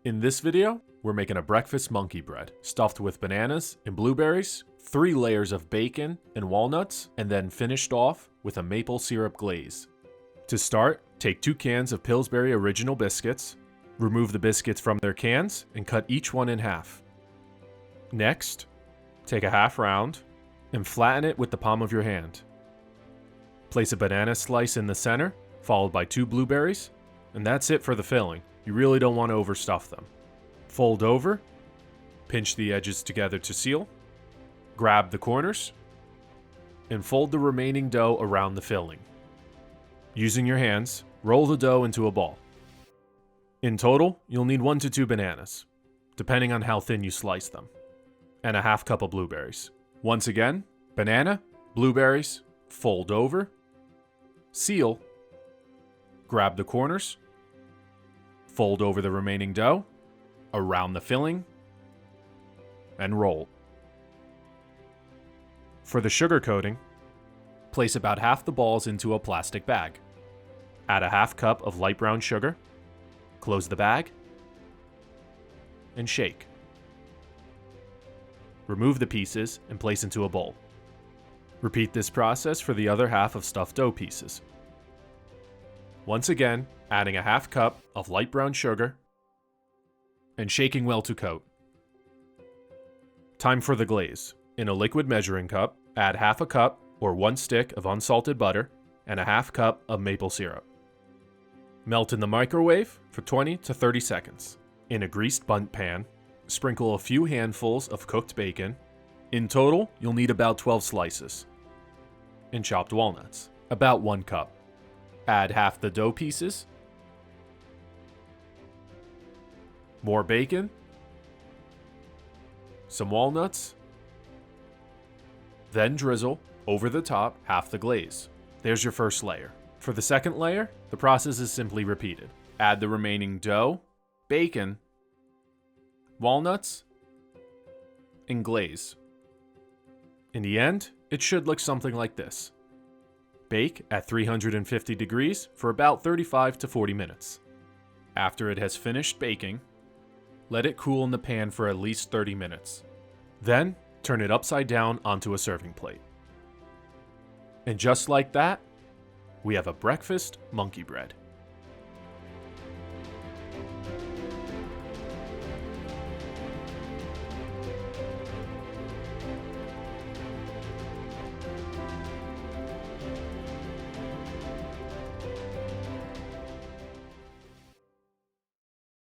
In this video, we're making a breakfast monkey bread stuffed with bananas and blueberries, 3 layers of bacon and walnuts, and then finished off with a maple syrup glaze. To start, take 2 cans of Pillsbury Original biscuits, remove the biscuits from their cans, and cut each one in half. Next, take a half round and flatten it with the palm of your hand. Place a banana slice in the center, followed by 2 blueberries, and that's it for the filling. You really don't want to overstuff them. Fold over, pinch the edges together to seal, grab the corners, and fold the remaining dough around the filling. Using your hands, roll the dough into a ball. In total, you'll need 1 to 2 bananas, depending on how thin you slice them, and a half cup of blueberries. Once again, banana, blueberries, fold over, seal, grab the corners, fold over the remaining dough, around the filling, and roll. For the sugar coating, place about half the balls into a plastic bag. Add a half cup of light brown sugar, close the bag, and shake. Remove the pieces and place into a bowl. Repeat this process for the other half of stuffed dough pieces. Once again, adding a half cup of light brown sugar and shaking well to coat. Time for the glaze. In a liquid measuring cup, add half a cup or 1 stick of unsalted butter and a half cup of maple syrup. Melt in the microwave for 20 to 30 seconds. In a greased bundt pan, sprinkle a few handfuls of cooked bacon. In total, you'll need about 12 slices. And chopped walnuts, about 1 cup. Add half the dough pieces, more bacon, some walnuts, then drizzle over the top half the glaze. There's your first layer. For the second layer, the process is simply repeated. Add the remaining dough, bacon, walnuts, and glaze. In the end, it should look something like this. Bake at 350 degrees for about 35 to 40 minutes. After it has finished baking, let it cool in the pan for at least 30 minutes. Then, turn it upside down onto a serving plate. And just like that, we have a breakfast monkey bread.